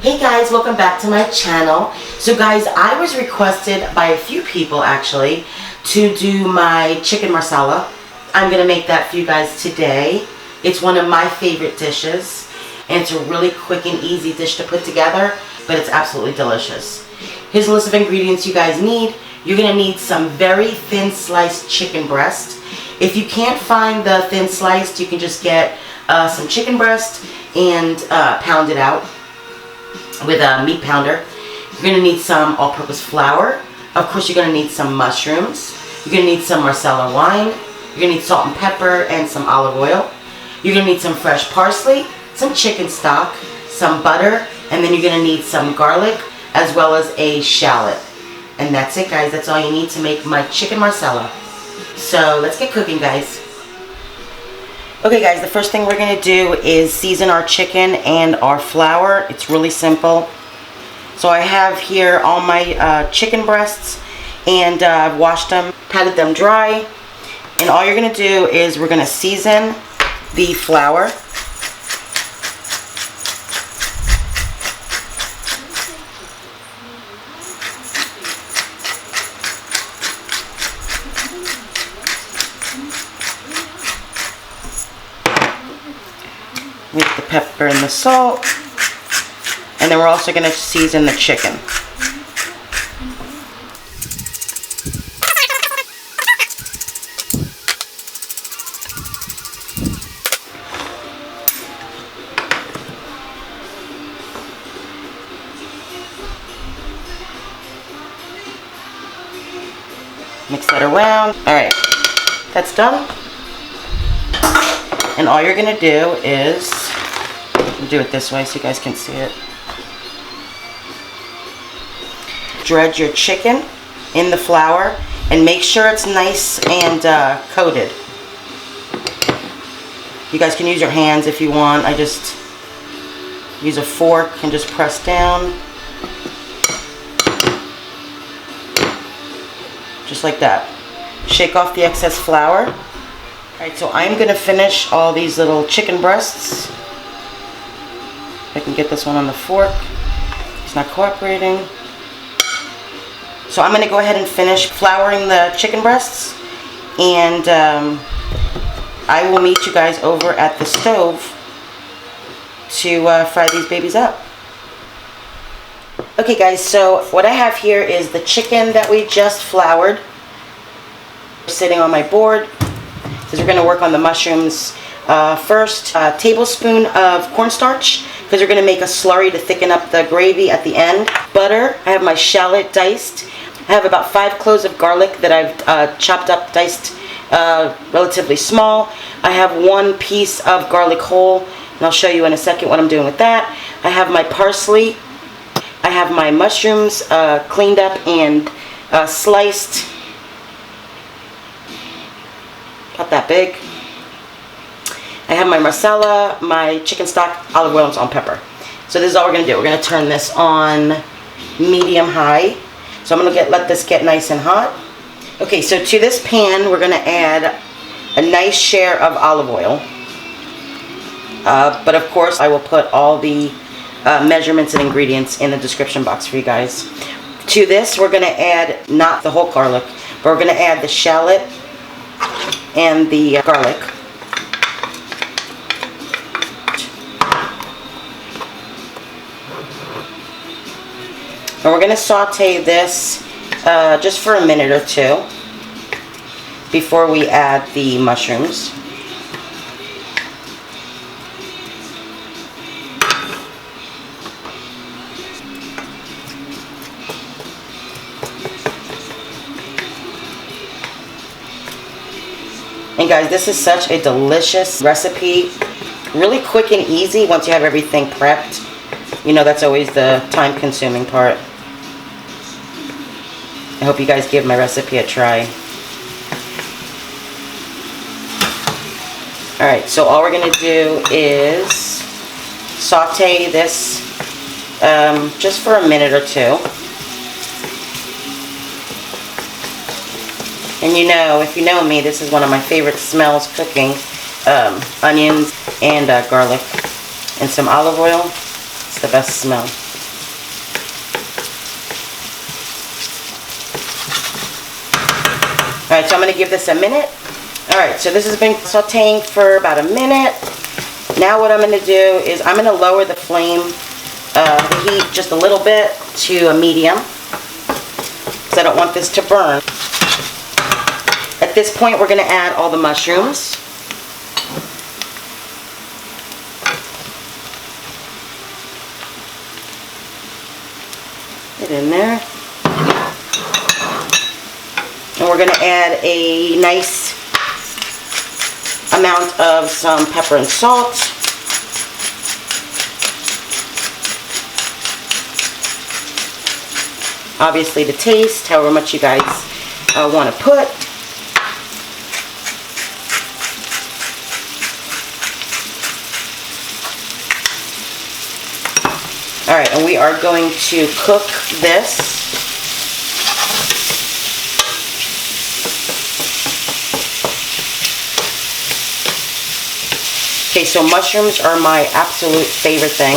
Hey guys, welcome back to my channel. So guys, I was requested by a few people actually to do my chicken marsala. I'm gonna make that for you guys today. It's one of my favorite dishes and it's a really quick and easy dish to put together, but it's absolutely delicious. Here's a list of ingredients you guys need. You're gonna need some very thin sliced chicken breast. If you can't find the thin sliced, you can just get some chicken breast and pound it out with a meat pounder. You're going to need some all-purpose flour. Of course, you're going to need some mushrooms. You're going to need some Marsala wine. You're going to need salt and pepper and some olive oil. You're going to need some fresh parsley, some chicken stock, some butter, and then you're going to need some garlic as well as a shallot. And that's it, guys. That's all you need to make my chicken marsala. So let's get cooking, guys. Okay guys, the first thing we're going to do is season our chicken and our flour. It's really simple. So I have here all my chicken breasts and I've washed them, patted them dry. And all you're going to do is we're going to season the flour. With the pepper and the salt, and then we're also going to season the chicken. Mix that around. Alright, that's done. And all you're going to do is do it this way so you guys can see it. Dredge your chicken in the flour and make sure it's nice and coated. You guys can use your hands if you want. I just use a fork and just press down. Just like that. Shake off the excess flour. Alright, so I'm going to finish all these little chicken breasts. If I can get this one on the fork. It's not cooperating. So I'm going to go ahead and finish flouring the chicken breasts. And I will meet you guys over at the stove to fry these babies up. Okay guys, so what I have here is the chicken that we just floured. Sitting on my board. Because we're going to work on the mushrooms first. A tablespoon of cornstarch, because we're going to make a slurry to thicken up the gravy at the end. Butter. I have my shallot diced. I have about 5 cloves of garlic that I've chopped up, diced relatively small. I have 1 piece of garlic whole, and I'll show you in a second what I'm doing with that. I have my parsley. I have my mushrooms cleaned up and sliced. Not that big. I have my marsala, my chicken stock, olive oil, and salt and pepper. So this is all we're going to do. We're going to turn this on medium high. So I'm going to let this get nice and hot. Okay, so to this pan we're going to add a nice share of olive oil. But of course I will put all the measurements and ingredients in the description box for you guys. To this we're going to add not the whole garlic, but we're going to add the shallot and the garlic. And we're going to saute this just for a minute or two before we add the mushrooms. And guys, this is such a delicious recipe. Really quick and easy once you have everything prepped. You know, that's always the time-consuming part. I hope you guys give my recipe a try. Alright, so all we're going to do is saute this just for a minute or two. And you know, if you know me, this is one of my favorite smells cooking. Onions and garlic and some olive oil. It's the best smell. Alright, so I'm going to give this a minute. Alright, so this has been sauteing for about a minute. Now what I'm going to do is I'm going to lower the flame, the heat just a little bit to a medium, because I don't want this to burn. At this point we're going to add all the mushrooms. Get in there. And we're going to add a nice amount of some pepper and salt. Obviously to taste, however much you guys want to put. Alright, and we are going to cook this. Okay, so mushrooms are my absolute favorite thing.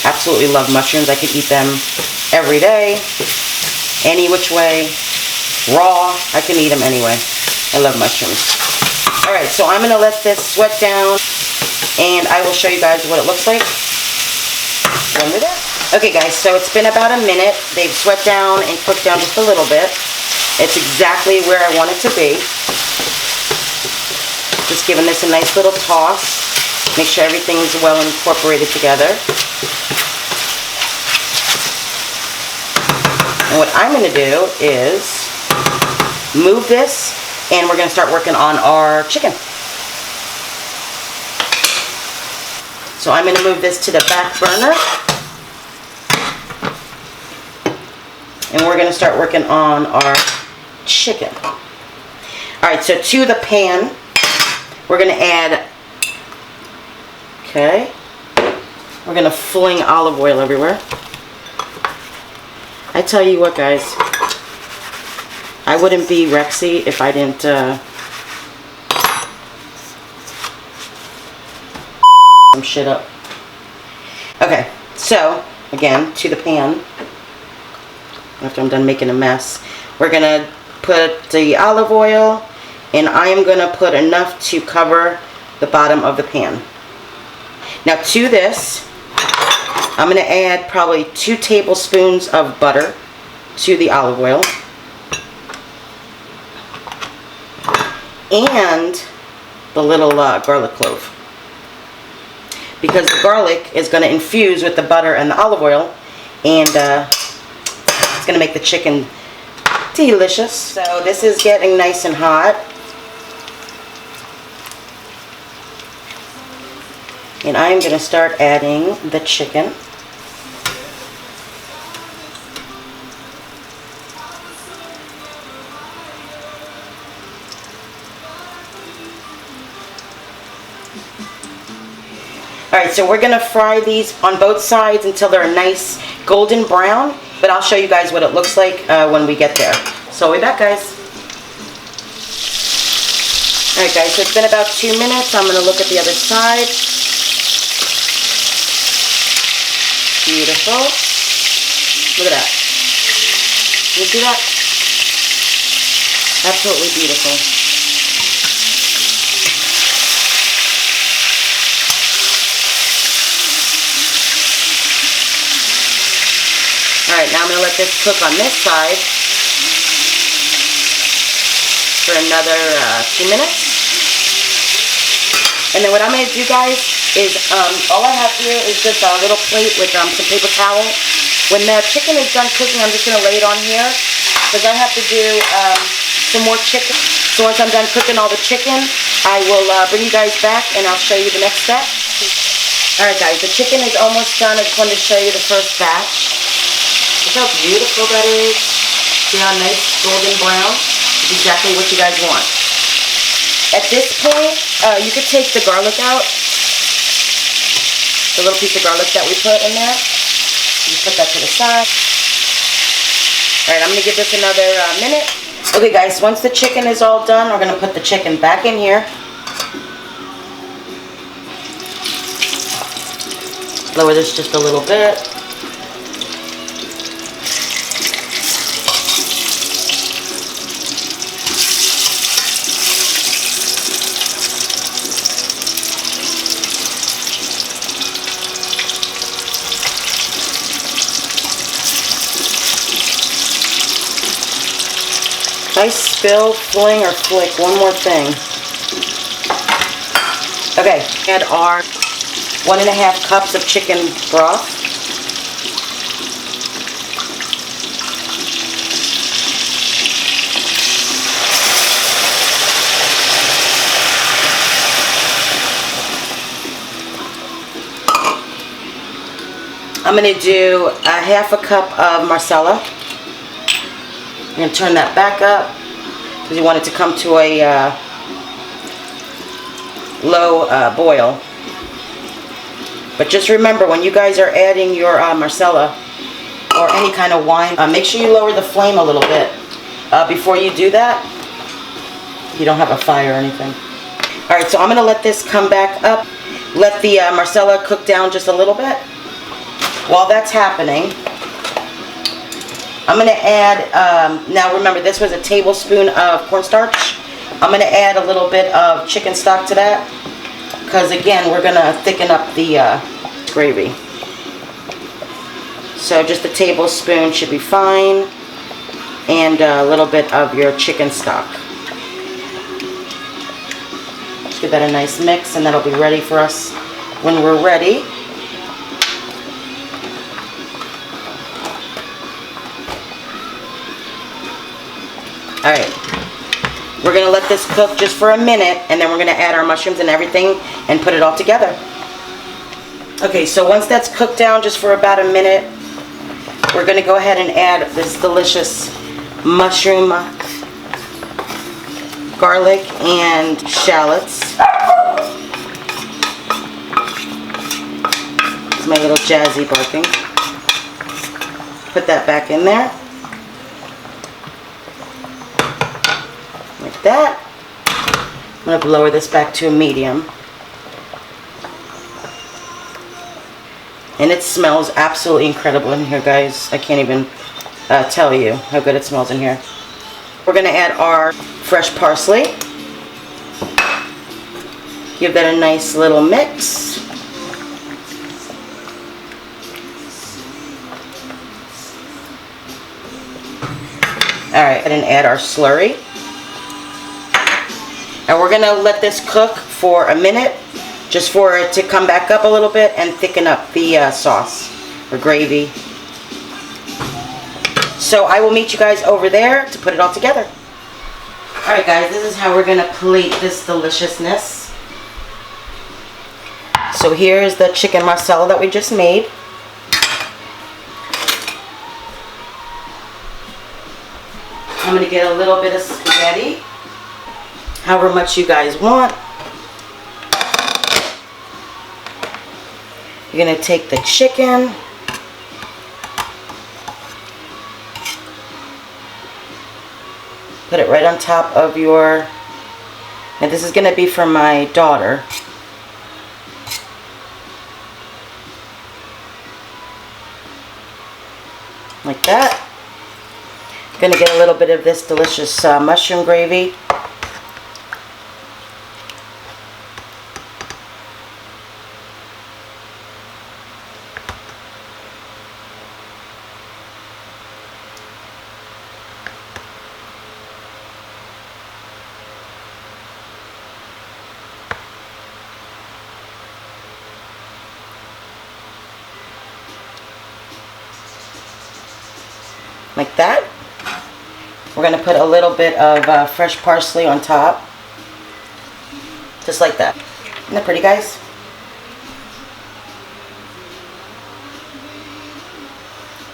Absolutely love mushrooms. I could eat them every day, any which way, raw. I can eat them anyway. I love mushrooms. Alright, so I'm going to let this sweat down, and I will show you guys what it looks like when we're done. Okay guys, so it's been about a minute. They've sweat down and cooked down just a little bit. It's exactly where I want it to be. Just giving this a nice little toss. Make sure everything's well incorporated together. And what I'm going to do is move this, and we're going to start working on our chicken. So I'm going to move this to the back burner. And we're going to start working on our chicken. Alright, so to the pan, we're going to add, okay, we're going to fling olive oil everywhere. I tell you what guys, I wouldn't be Rexy if I didn't some shit up. Okay, so again, to the pan, after I'm done making a mess, we're going to put the olive oil, and I am going to put enough to cover the bottom of the pan. Now to this, I'm going to add probably 2 tablespoons of butter to the olive oil. And the little garlic clove. Because the garlic is going to infuse with the butter and the olive oil, and it's going to make the chicken delicious. So this is getting nice and hot. And I'm going to start adding the chicken. Alright, so we're going to fry these on both sides until they're a nice golden brown, but I'll show you guys what it looks like when we get there. So we'll be back, guys. Alright guys, so it's been about 2 minutes. I'm going to look at the other side. Beautiful. Look at that. Can you see that? Absolutely beautiful. Alright, now I'm going to let this cook on this side for another 2 minutes. And then what I'm going to do, guys, is all I have here is just a little plate with some paper towel. When the chicken is done cooking, I'm just going to lay it on here because I have to do some more chicken. So once I'm done cooking all the chicken, I will bring you guys back and I'll show you the next step. Alright guys, the chicken is almost done. I just wanted to show you the first batch. Look how beautiful that is. See how nice golden brown? It's exactly what you guys want. At this point, you could take the garlic out. The little piece of garlic that we put in there. You put that to the side. Alright, I'm going to give this another minute. Okay guys, once the chicken is all done, we're going to put the chicken back in here. Lower this just a little bit. Did I spill, fling, or flick? One more thing. Okay, add our 1.5 cups of chicken broth. I'm going to do a 1/2 cup of Marsala. I'm going to turn that back up because you want it to come to a low boil. But just remember, when you guys are adding your Marsala or any kind of wine, make sure you lower the flame a little bit before you do that. You don't have a fire or anything. Alright, so I'm going to let this come back up. Let the Marsala cook down just a little bit. While that's happening, I'm going to add, now remember this was a tablespoon of cornstarch. I'm going to add a little bit of chicken stock to that, because again, we're going to thicken up the gravy. So just a tablespoon should be fine, and a little bit of your chicken stock. Just give that a nice mix, and that'll be ready for us when we're ready. Alright, we're going to let this cook just for a minute, and then we're going to add our mushrooms and everything and put it all together. Okay, so once that's cooked down just for about a minute, we're going to go ahead and add this delicious mushroom, garlic, and shallots. It's my little jazzy barking. Put that back in there. Like that. I'm going to lower this back to a medium. And it smells absolutely incredible in here, guys. I can't even tell you how good it smells in here. We're going to add our fresh parsley. Give that a nice little mix. Alright, and add our slurry. And we're going to let this cook for a minute, just for it to come back up a little bit and thicken up the sauce or gravy. So I will meet you guys over there to put it all together. Alright guys, this is how we're going to plate this deliciousness. So here's the chicken marsala that we just made. I'm going to get a little bit of spaghetti, however much you guys want. You're going to take the chicken, put it right on top of your, and this is going to be for my daughter. Like that. Going to get a little bit of this delicious mushroom gravy. Like that. We're going to put a little bit of fresh parsley on top. Just like that. Isn't that pretty, guys?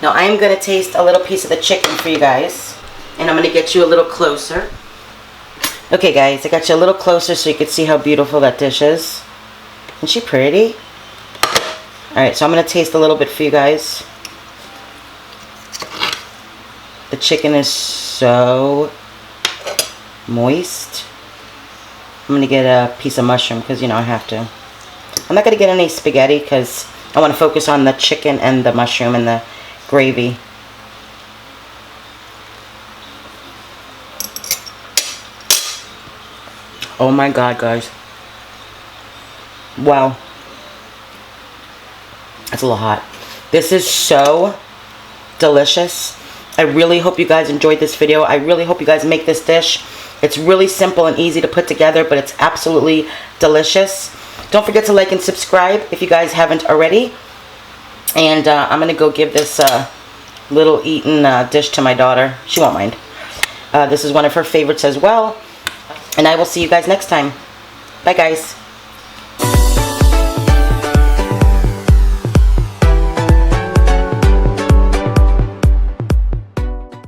Now I am going to taste a little piece of the chicken for you guys. And I'm going to get you a little closer. Okay guys, I got you a little closer so you can see how beautiful that dish is. Isn't she pretty? Alright, so I'm going to taste a little bit for you guys. The chicken is so moist. I'm going to get a piece of mushroom because, you know, I have to. I'm not going to get any spaghetti because I want to focus on the chicken and the mushroom and the gravy. Oh my God, guys. Wow. That's a little hot. This is so delicious. I really hope you guys enjoyed this video. I really hope you guys make this dish. It's really simple and easy to put together, but it's absolutely delicious. Don't forget to like and subscribe if you guys haven't already. And I'm going to go give this little eaten dish to my daughter. She won't mind. This is one of her favorites as well. And I will see you guys next time. Bye, guys.